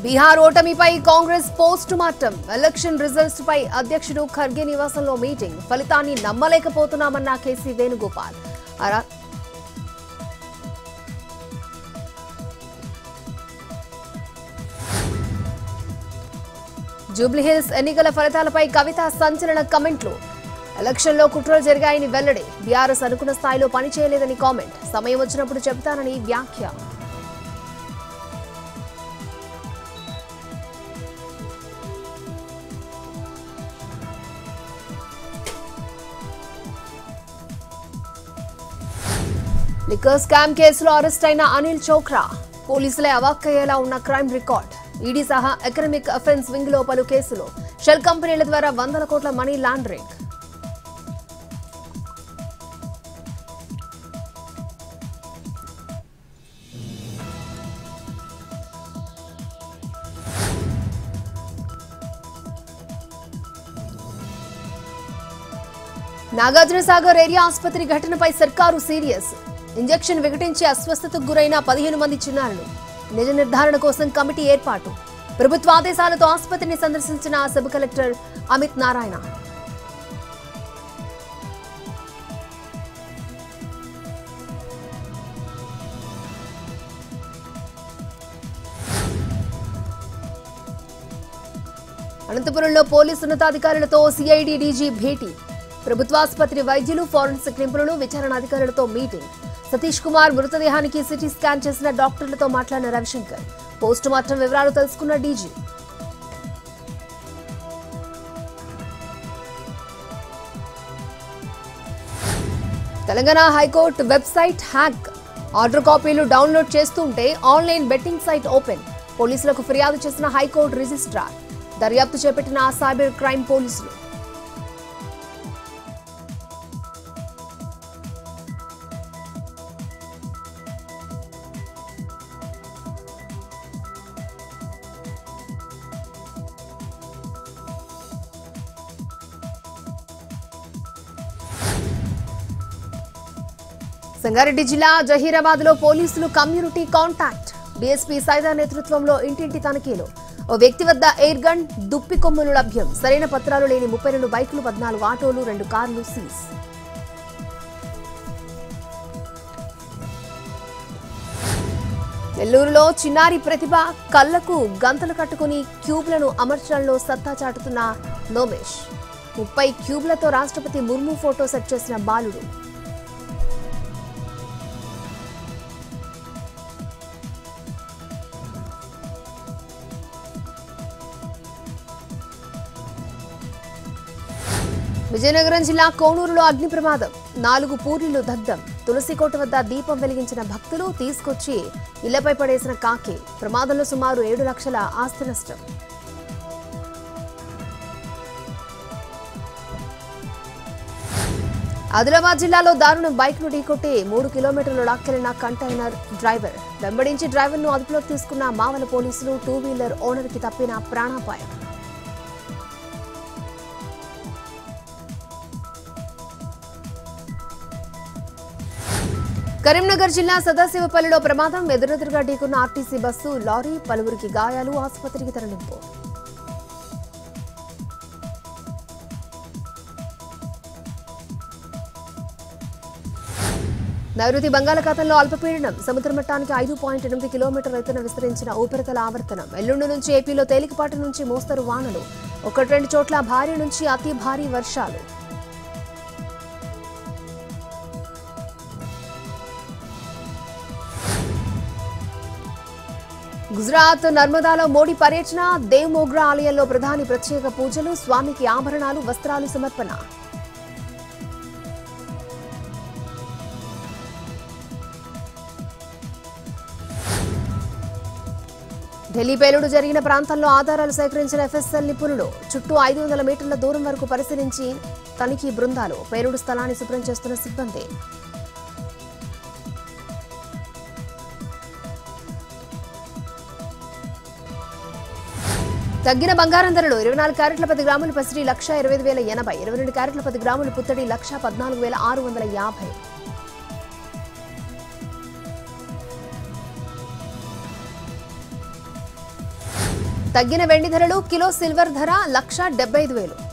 బీహార్ ఓటమిపై Congress post mortem election results పై అధ్యక్షుడు ఖర్గే నివాసంలో మీటింగ్ ఫలితాన్ని నమ్మలేకపోతున్నామన్న కేసీ వేణుగోపాల్ జూబ్లీహిల్స్ ఎన్నికల ఫలితాలపై కవిత సంచలన కమెంట్లు ఎలక్షన్లో కుట్రలు జరిగాయని వెల్లడి బీఆర్ఎస్ అనుకున్న స్థాయిలో పనిచేయలేదని కామెంట్ సమయం వచ్చినప్పుడు చెబుతానని వ్యాఖ్య లిక్కర్ స్కామ్ కేసులో అరెస్ట్ అయిన అనిల్ చోక్రా పోలీసులే అవాక్కయ్యేలా ఉన్న క్రైమ్ రికార్డ్ ఈడీ సహా ఎకనామిక్ అఫెన్స్ వింగ్ లో పలు కేసులు షెల్ కంపెనీల ద్వారా వందల కోట్ల మనీ లాండరింగ్ నాగార్జునసాగర్ ఏరియా ఆసుపత్రి ఘటనపై సర్కారు సీరియస్ ఇంజెక్షన్ వికటించి అస్వస్థతకు గురైన 15 మంది చిన్నారులు నిజ నిర్ధారణ కోసం కమిటీ ఏర్పాటు ప్రభుత్వ ఆదేశాలతో ఆసుపత్రిని సందర్శించిన సబ్ కలెక్టర్ అమిత్ నారాయణ అనంతపురంలో పోలీసు ఉన్నతాధికారులతో సిఐడి డీజీ భేటీ ప్రభుత్వాసుపత్రి వైద్యులు ఫోరెన్సిక్ నిపుణులు విచారణ అధికారులతో మీటింగ్ సతీష్ కుమార్ మృతదేహానికి సిటీ స్కాన్ చేసిన డాక్టర్లతో మాట్లాడిన రవిశంకర్ పోస్ట్ మార్టం వివరాలు తెలుసుకున్న DG Telangana high court website hack order కాపీలు డౌన్లోడ్ చేస్తుంటే ఆన్లైన్ బెట్టింగ్ సైట్ ఓపెన్ పోలీసులకు ఫిర్యాదు చేసిన హైకోర్టు రిజిస్ట్రార్ దర్యాప్తు చేపట్టిన సైబర్ క్రైమ్ పోలీసులు సంగారెడ్డి జిల్లా జహీరాబాద్ లో పోలీసులు కమ్యూనిటీ కాంటాక్ట్ డీఎస్పీ సైదా నేతృత్వంలో ఇంటింటి తనిఖీలు ఓ వ్యక్తి వద్ద ఎయిర్ గన్ దుప్పి కొమ్ములు లభ్యం సరైన పత్రాలు లేని 32 బైకులు 14 ఆటోలు 2 కార్లు సీజ్ నెల్లూరులో చిన్నారి ప్రతిభ కళ్లకు గంతలు కట్టుకుని క్యూబ్లను అమర్చడంలో సత్తా చాటుతున్న నోమేష్ 30 క్యూబ్లతో రాష్ట్రపతి ముర్ము ఫోటో సెట్ చేసిన బాలుడు విజయనగరం జిల్లా కోనూరులో అగ్ని ప్రమాదం 4 పూరీలు దగ్ధం తులసికోట వద్ద దీపం వెలిగించిన భక్తులు తీసుకొచ్చి ఇళ్లపై పడేసిన కాకి ప్రమాదంలో సుమారు 7 లక్షల ఆస్తి నష్టం ఆదిలాబాద్ జిల్లాలో దారుణం బైక్ ను ఢీకొట్టి 3 కిలోమీటర్లు లాక్కెళ్లిన కంటైనర్ డ్రైవర్ వెంబడించి డ్రైవర్ ను అదుపులోకి తీసుకున్న మావల పోలీసులు 2 వీలర్ ఓనర్ కి తప్పిన ప్రాణాపాయం కరీంనగర్ జిల్లా సదాశివపల్లిలో ప్రమాదం ఎదురెదురుగా ఢీకున్న ఆర్టీసీ బస్సు లారీ పలువురికి గాయాలు ఆసుపత్రికి తరలింపు నైరుతి బంగాళాఖాతంలో అల్పపీడనం సముద్ర మట్టానికి 5.8 కిలోమీటర్ల ఎత్తున విస్తరించిన ఉపరితల ఆవర్తనం ఎల్లుండి నుంచి ఏపీలో తేలికపాటి నుంచి మోస్తరు వానలు 1-2 చోట్ల భారీ నుంచి అతి భారీ వర్షాలు గుజరాత్ నర్మదాలో మోడీ పర్యటన దేవ్ మోగ్రా ఆలయంలో ప్రధాని ప్రత్యేక పూజలు స్వామికి ఆభరణాలు వస్త్రాలు సమర్పణ ఢిల్లీ పేలుడు జరిగిన ప్రాంతంలో ఆధారాలు సేకరించిన ఎఫ్ఎస్ఎల్ నిపుణులు చుట్టూ 500 మీటర్ల దూరం వరకు పరిశీలించి తనిఖీ బృందాలు పేలుడు స్థలాన్ని శుభ్రం చేస్తున్న సిబ్బంది తగ్గిన బంగారం ధరలు 24 క్యారెట్ల 10 గ్రాములు పసిడి 1,25,080 22 క్యారెట్ల 10 గ్రాములు పుత్తడి 1,14,650 తగ్గిన వెండి ధరలు కిలో సిల్వర్ ధర 1,75,000